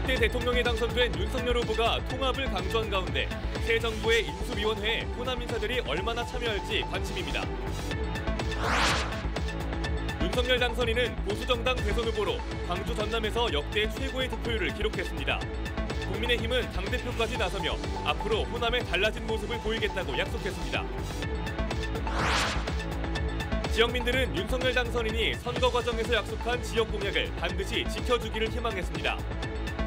20대 대통령에 당선된 윤석열 후보가 통합을 강조한 가운데 새 정부의 인수위원회에 호남 인사들이 얼마나 참여할지 관심입니다. 윤석열 당선인은 보수정당 대선 후보로 광주 전남에서 역대 최고의 득표율을 기록했습니다. 국민의힘은 당대표까지 나서며 앞으로 호남의 달라진 모습을 보이겠다고 약속했습니다. 지역민들은 윤석열 당선인이 선거 과정에서 약속한 지역 공약을 반드시 지켜주기를 희망했습니다.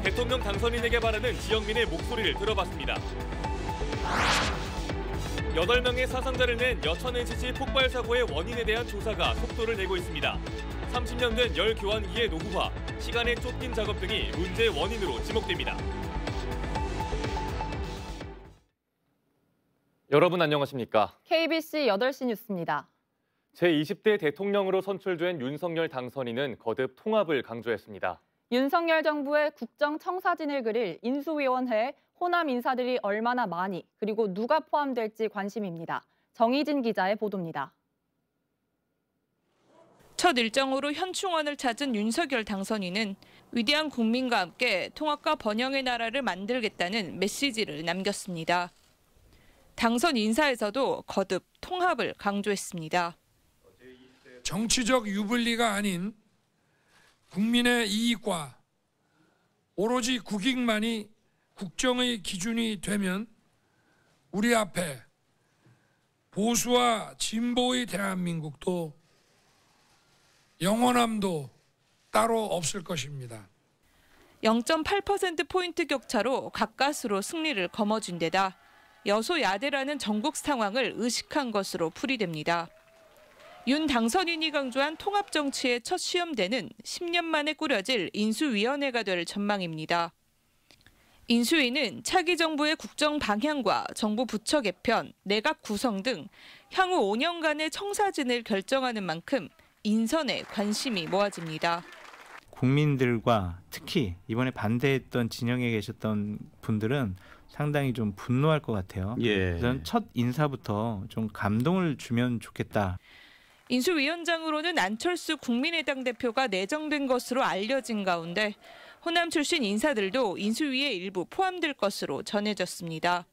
대통령 당선인에게 바라는 지역민의 목소리를 들어봤습니다. 8명의 사상자를 낸 여천 NCC 폭발 사고의 원인에 대한 조사가 속도를 내고 있습니다. 30년 된 열 교환기의 노후화, 시간에 쫓긴 작업 등이 문제의 원인으로 지목됩니다. 여러분 안녕하십니까? KBC 8시 뉴스입니다. 제20대 대통령으로 선출된 윤석열 당선인은 거듭 통합을 강조했습니다. 윤석열 정부의 국정 청사진을 그릴 인수위원회에 호남 인사들이 얼마나 많이 그리고 누가 포함될지 관심입니다. 정희진 기자의 보도입니다. 첫 일정으로 현충원을 찾은 윤석열 당선인은 위대한 국민과 함께 통합과 번영의 나라를 만들겠다는 메시지를 남겼습니다. 당선 인사에서도 거듭 통합을 강조했습니다. 정치적 유불리가 아닌 국민의 이익과 오로지 국익만이 국정의 기준이 되면 우리 앞에 보수와 진보의 대한민국도 영원함도 따로 없을 것입니다. 0.8%포인트 격차로 가까스로 승리를 거머쥔 데다 여소야대라는 전국 상황을 의식한 것으로 풀이됩니다. 윤 당선인이 강조한 통합 정치의 첫 시험대는 10년 만에 꾸려질 인수위원회가 될 전망입니다. 인수위는 차기 정부의 국정 방향과 정부 부처 개편, 내각 구성 등 향후 5년간의 청사진을 결정하는 만큼 인선에 관심이 모아집니다. 국민들과 특히 이번에 반대했던 진영에 계셨던 분들은 상당히 좀 분노할 것 같아요. 그래서 첫 인사부터 좀 감동을 주면 좋겠다. 인수위원장으로는 안철수 국민의당 대표가 내정된 것으로 알려진 가운데 호남 출신 인사들도 인수위에 일부 포함될 것으로 전해졌습니다.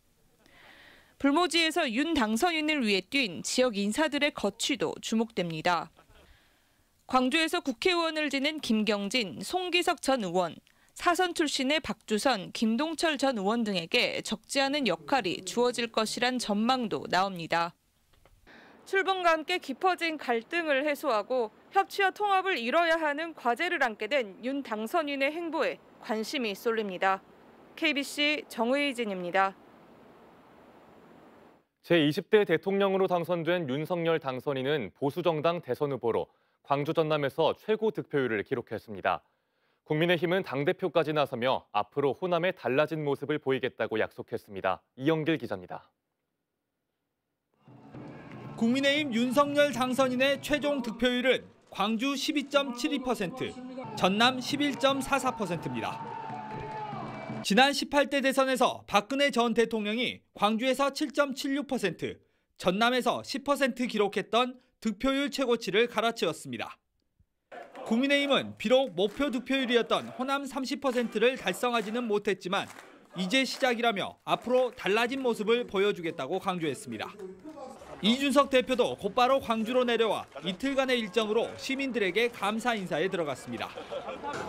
불모지에서 윤 당선인을 위해 뛴 지역 인사들의 거취도 주목됩니다. 광주에서 국회의원을 지낸 김경진, 송기석 전 의원, 사선 출신의 박주선, 김동철 전 의원 등에게 적지 않은 역할이 주어질 것이란 전망도 나옵니다. 출범과 함께 깊어진 갈등을 해소하고 협치와 통합을 이뤄야 하는 과제를 안게 된 윤 당선인의 행보에 관심이 쏠립니다. KBC 정의진입니다. 제20대 대통령으로 당선된 윤석열 당선인은 보수정당 대선 후보로 광주 전남에서 최고 득표율을 기록했습니다. 국민의힘은 당대표까지 나서며 앞으로 호남의 달라진 모습을 보이겠다고 약속했습니다. 이영길 기자입니다. 국민의힘 윤석열 당선인의 최종 득표율은 광주 12.72%, 전남 11.44%입니다. 지난 18대 대선에서 박근혜 전 대통령이 광주에서 7.76%, 전남에서 10% 기록했던 득표율 최고치를 갈아치웠습니다. 국민의힘은 비록 목표 득표율이었던 호남 30%를 달성하지는 못했지만 이제 시작이라며 앞으로 달라진 모습을 보여주겠다고 강조했습니다. 이준석 대표도 곧바로 광주로 내려와 이틀간의 일정으로 시민들에게 감사 인사에 들어갔습니다.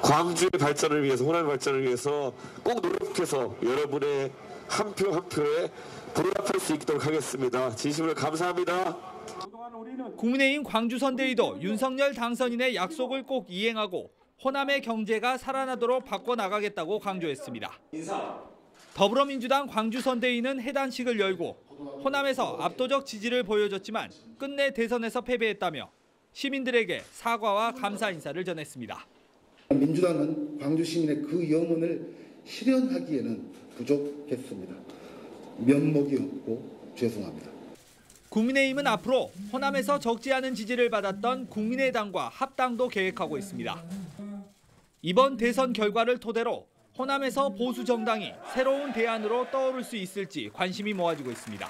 광주의 발전을 위해서, 호남의 발전을 위해서 꼭 노력해서 여러분의 한 표 한 표에 보답할 수 있도록 하겠습니다. 진심으로 감사합니다. 국민의힘 광주 선대위도 윤석열 당선인의 약속을 꼭 이행하고 호남의 경제가 살아나도록 바꿔나가겠다고 강조했습니다. 더불어민주당 광주 선대위는 해단식을 열고 호남에서 압도적 지지를 보여줬지만 끝내 대선에서 패배했다며 시민들에게 사과와 감사 인사를 전했습니다. 민주당은 광주 시민의 그 염원을 실현하기에는 부족했습니다. 면목이 없고 죄송합니다. 국민의힘은 앞으로 호남에서 적지 않은 지지를 받았던 국민의당과 합당도 계획하고 있습니다. 이번 대선 결과를 토대로 호남에서 보수 정당이 새로운 대안으로 떠오를 수 있을지 관심이 모아지고 있습니다.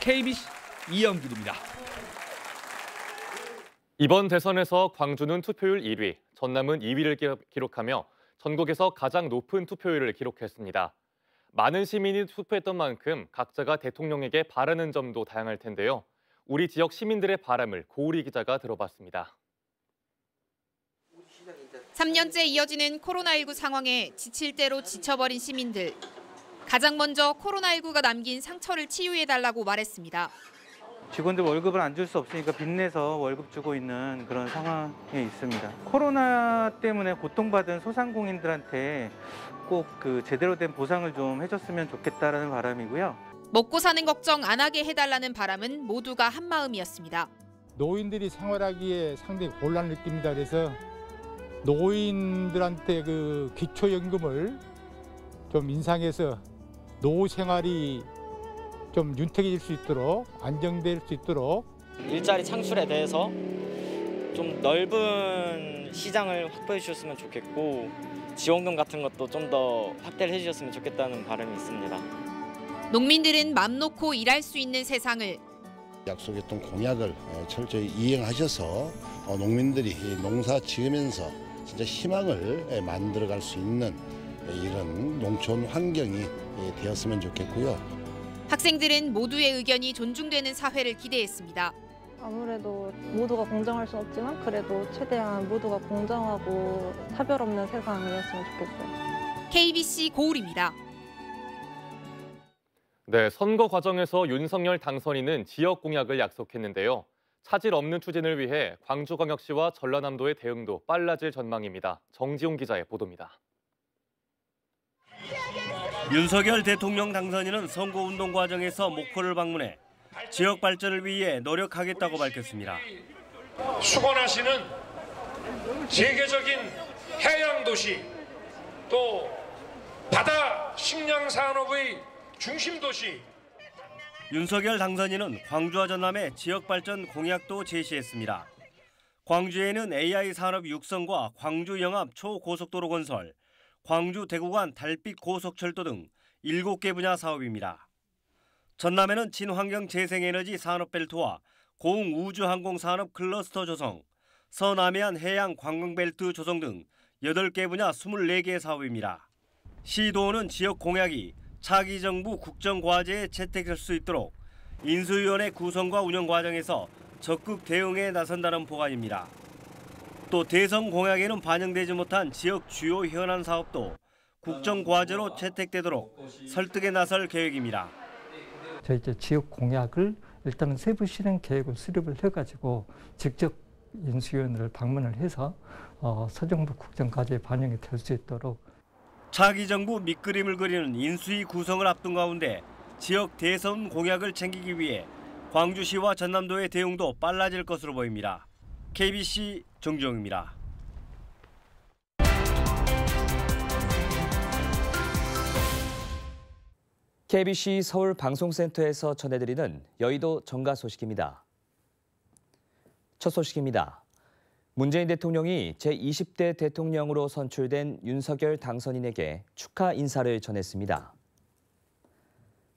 KBC 이영길입니다. 이번 대선에서 광주는 투표율 1위, 전남은 2위를 기록하며 전국에서 가장 높은 투표율을 기록했습니다. 많은 시민이 투표했던 만큼 각자가 대통령에게 바라는 점도 다양할 텐데요. 우리 지역 시민들의 바람을 고우리 기자가 들어봤습니다. 3년째 이어지는 코로나19 상황에 지칠 대로 지쳐버린 시민들. 가장 먼저 코로나19가 남긴 상처를 치유해달라고 말했습니다. 직원들 월급을 안 줄 수 없으니까 빚내서 월급 주고 있는 그런 상황에 있습니다. 코로나 때문에 고통받은 소상공인들한테 꼭 제대로 된 보상을 좀 해줬으면 좋겠다라는 바람이고요. 먹고 사는 걱정 안 하게 해달라는 바람은 모두가 한마음이었습니다. 노인들이 생활하기에 상당히 곤란을 느낍니다. 그래서 노인들한테 기초연금을 좀 인상해서 노후 생활이 좀 윤택해질 수 있도록 안정될 수 있도록 일자리 창출에 대해서 좀 넓은 시장을 확보해 주셨으면 좋겠고 지원금 같은 것도 좀 더 확대를 해주셨으면 좋겠다는 바람이 있습니다. 농민들은 맘 놓고 일할 수 있는 세상을 약속했던 공약을 철저히 이행하셔서 농민들이 농사 지으면서 진짜 희망을 만들어갈 수 있는 이런 농촌 환경이 되었으면 좋겠고요. 학생들은 모두의 의견이 존중되는 사회를 기대했습니다. 아무래도 모두가 공정할 수는 없지만 그래도 최대한 모두가 공정하고 차별 없는 세상이었으면 좋겠어요. KBC 고울입니다. 네, 선거 과정에서 윤석열 당선인은 지역 공약을 약속했는데요. 차질 없는 추진을 위해 광주광역시와 전라남도의 대응도 빨라질 전망입니다. 정지용 기자의 보도입니다. 윤석열 대통령 당선인은 선거운동 과정에서 목포를 방문해 지역 발전을 위해 노력하겠다고 밝혔습니다. 수건하시는 세계적인 해양도시 또 바다 식량산업의 중심도시. 윤석열 당선인은 광주와 전남의 지역 발전 공약도 제시했습니다. 광주에는 AI 산업 육성과 광주 영암 초고속도로 건설, 광주 대구간 달빛 고속철도 등 7개 분야 사업입니다. 전남에는 친환경 재생에너지 산업벨트와 고흥 우주항공 산업 클러스터 조성, 서남해안 해양 관광벨트 조성 등 8개 분야 24개 사업입니다. 시도는 지역 공약이 차기 정부 국정과제에 채택될 수 있도록 인수위원회 구성과 운영 과정에서 적극 대응에 나선다는 보관입니다. 또 대선 공약에는 반영되지 못한 지역 주요 현안 사업도 국정과제로 채택되도록 설득에 나설 계획입니다. 저희 지역 공약을 일단은 세부 실행 계획을 수립을 해가지고 직접 인수위원회를 방문을 해서 서정부 국정과제에 반영이 될 수 있도록. 차기 정부 밑그림을 그리는 인수위 구성을 앞둔 가운데 지역 대선 공약을 챙기기 위해 광주시와 전남도의 대응도 빨라질 것으로 보입니다. KBC 정주영입니다. KBC 서울 방송센터에서 전해드리는 여의도 정가 소식입니다. 첫 소식입니다. 문재인 대통령이 제20대 대통령으로 선출된 윤석열 당선인에게 축하 인사를 전했습니다.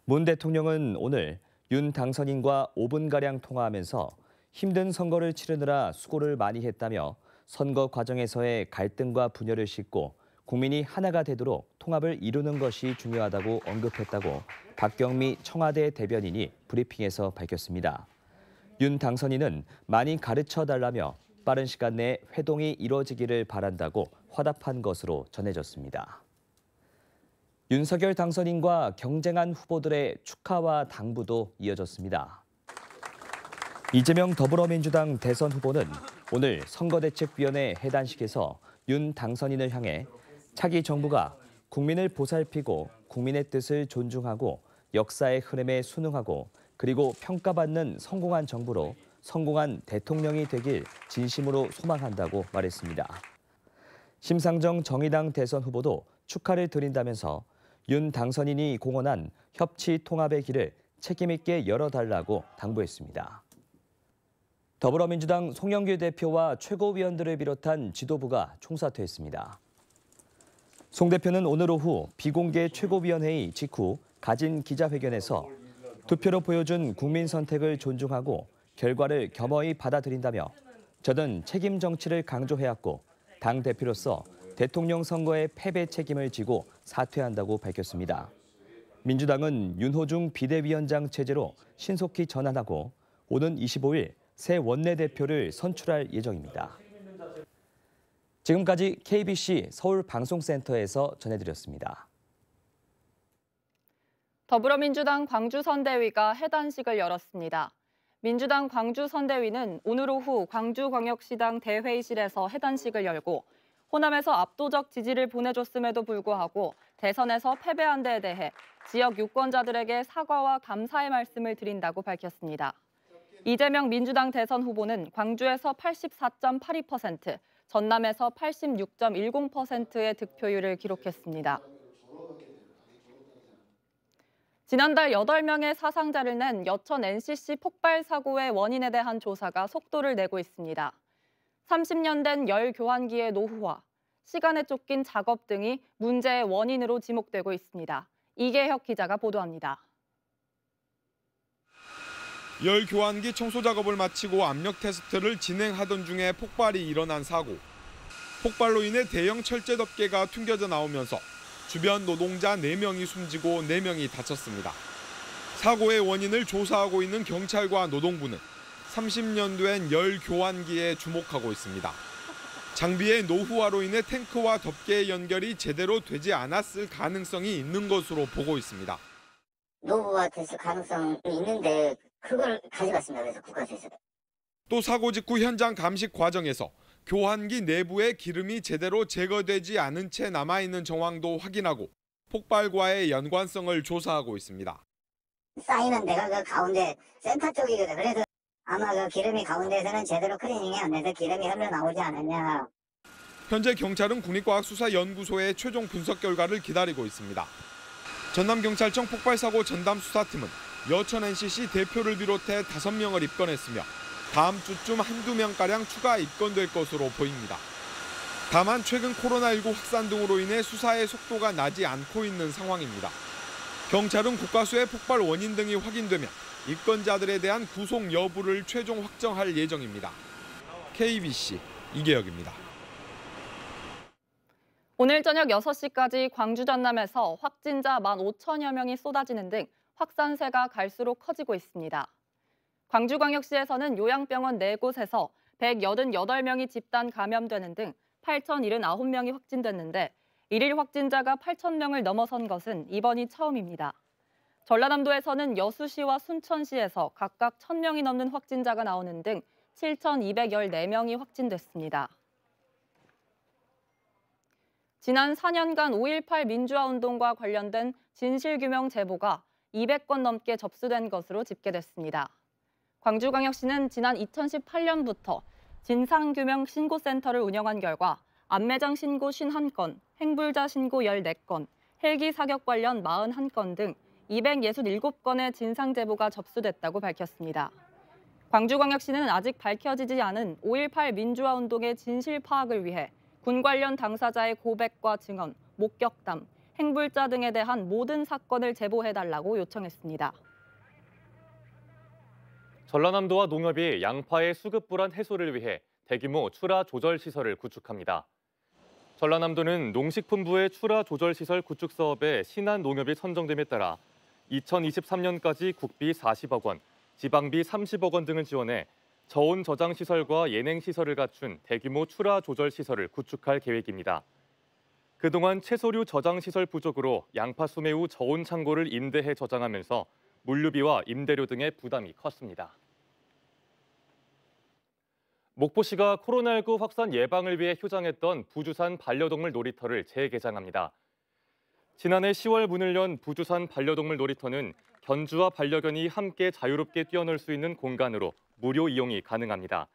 문 대통령은 오늘 윤 당선인과 5분가량 통화하면서 힘든 선거를 치르느라 수고를 많이 했다며 선거 과정에서의 갈등과 분열을 씻고 국민이 하나가 되도록 통합을 이루는 것이 중요하다고 언급했다고 박경미 청와대 대변인이 브리핑에서 밝혔습니다. 윤 당선인은 많이 가르쳐달라며 빠른 시간 내에 회동이 이뤄지기를 바란다고 화답한 것으로 전해졌습니다. 윤석열 당선인과 경쟁한 후보들의 축하와 당부도 이어졌습니다. 이재명 더불어민주당 대선 후보는 오늘 선거대책위원회 해단식에서 윤 당선인을 향해 차기 정부가 국민을 보살피고 국민의 뜻을 존중하고 역사의 흐름에 순응하고 그리고 평가받는 성공한 정부로 성공한 대통령이 되길 진심으로 소망한다고 말했습니다. 심상정 정의당 대선 후보도 축하를 드린다면서 윤 당선인이 공언한 협치 통합의 길을 책임 있게 열어달라고 당부했습니다. 더불어민주당 송영길 대표와 최고위원들을 비롯한 지도부가 총사퇴했습니다. 송 대표는 오늘 오후 비공개 최고위원회의 직후 가진 기자회견에서 투표로 보여준 국민 선택을 존중하고 결과를 겸허히 받아들인다며 저는 책임 정치를 강조해왔고 당대표로서 대통령 선거의 패배 책임을 지고 사퇴한다고 밝혔습니다. 민주당은 윤호중 비대위원장 체제로 신속히 전환하고 오는 25일 새 원내대표를 선출할 예정입니다. 지금까지 KBC 서울방송센터에서 전해드렸습니다. 더불어민주당 광주선대위가 해단식을 열었습니다. 민주당 광주선대위는 오늘 오후 광주광역시당 대회의실에서 해단식을 열고 호남에서 압도적 지지를 보내줬음에도 불구하고 대선에서 패배한 데에 대해 지역 유권자들에게 사과와 감사의 말씀을 드린다고 밝혔습니다. 이재명 민주당 대선 후보는 광주에서 84.82%, 전남에서 86.10%의 득표율을 기록했습니다. 지난달 8명의 사상자를 낸 여천 NCC 폭발 사고의 원인에 대한 조사가 속도를 내고 있습니다. 30년 된 열 교환기의 노후화, 시간에 쫓긴 작업 등이 문제의 원인으로 지목되고 있습니다. 이계혁 기자가 보도합니다. 열 교환기 청소 작업을 마치고 압력 테스트를 진행하던 중에 폭발이 일어난 사고. 폭발로 인해 대형 철제 덮개가 튕겨져 나오면서 주변 노동자 4명이 숨지고 4명이 다쳤습니다. 사고의 원인을 조사하고 있는 경찰과 노동부는 30년 된 열 교환기에 주목하고 있습니다. 장비의 노후화로 인해 탱크와 덮개의 연결이 제대로 되지 않았을 가능성이 있는 것으로 보고 있습니다. 노후화 됐을 가능성이 있는데 그걸 가져갔습니다. 그래서 국가에서. 또 사고 직후 현장 감식 과정에서 교환기 내부에 기름이 제대로 제거되지 않은 채 남아있는 정황도 확인하고 폭발과의 연관성을 조사하고 있습니다. 쌓이는 데가 그 가운데 센터 쪽이거든. 그래서 아마 그 기름이 가운데에서는 제대로 클리닝이 안 돼서 기름이 흘러나오지 않았냐. 현재 경찰은 국립과학수사연구소의 최종 분석 결과를 기다리고 있습니다. 전남경찰청 폭발사고 전담 수사팀은 여천 NCC 대표를 비롯해 5명을 입건했으며 다음 주쯤 한두 명가량 추가 입건될 것으로 보입니다. 다만 최근 코로나19 확산 등으로 인해 수사의 속도가 나지 않고 있는 상황입니다. 경찰은 국가수의 폭발 원인 등이 확인되면 입건자들에 대한 구속 여부를 최종 확정할 예정입니다. KBC 이계혁입니다. 오늘 저녁 6시까지 광주 전남에서 확진자 15,000여 명이 쏟아지는 등 확산세가 갈수록 커지고 있습니다. 광주광역시에서는 요양병원 4곳에서 188명이 집단 감염되는 등 8,079명이 확진됐는데 일일 확진자가 8,000명을 넘어선 것은 이번이 처음입니다. 전라남도에서는 여수시와 순천시에서 각각 1,000명이 넘는 확진자가 나오는 등 7,214명이 확진됐습니다. 지난 4년간 5.18 민주화운동과 관련된 진실규명 제보가 200건 넘게 접수된 것으로 집계됐습니다. 광주광역시는 지난 2018년부터 진상규명 신고센터를 운영한 결과 암매장 신고 51건, 행불자 신고 14건, 헬기 사격 관련 41건 등 267건의 진상 제보가 접수됐다고 밝혔습니다. 광주광역시는 아직 밝혀지지 않은 5.18 민주화운동의 진실 파악을 위해 군 관련 당사자의 고백과 증언, 목격담, 행불자 등에 대한 모든 사건을 제보해달라고 요청했습니다. 전라남도와 농협이 양파의 수급 불안 해소를 위해 대규모 출하 조절 시설을 구축합니다. 전라남도는 농식품부의 출하 조절 시설 구축 사업에 신한 농협이 선정됨에 따라 2023년까지 국비 40억 원, 지방비 30억 원 등을 지원해 저온 저장 시설과 예냉 시설을 갖춘 대규모 출하 조절 시설을 구축할 계획입니다. 그동안 채소류 저장 시설 부족으로 양파 수매 후 저온 창고를 임대해 저장하면서 물류비와 임대료 등의 부담이 컸습니다. 목포시가 코로나19 확산 예방을 위해 휴장했던 부주산 반려동물 놀이터를 재개장합니다. 지난해 10월 문을 연 부주산 반려동물 놀이터는 견주와 반려견이 함께 자유롭게 뛰어놀 수 있는 공간으로 무료 이용이 가능합니다.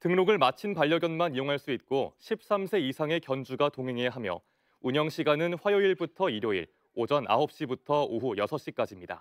등록을 마친 반려견만 이용할 수 있고 13세 이상의 견주가 동행해야 하며 운영 시간은 화요일부터 일요일 오전 9시부터 오후 6시까지입니다.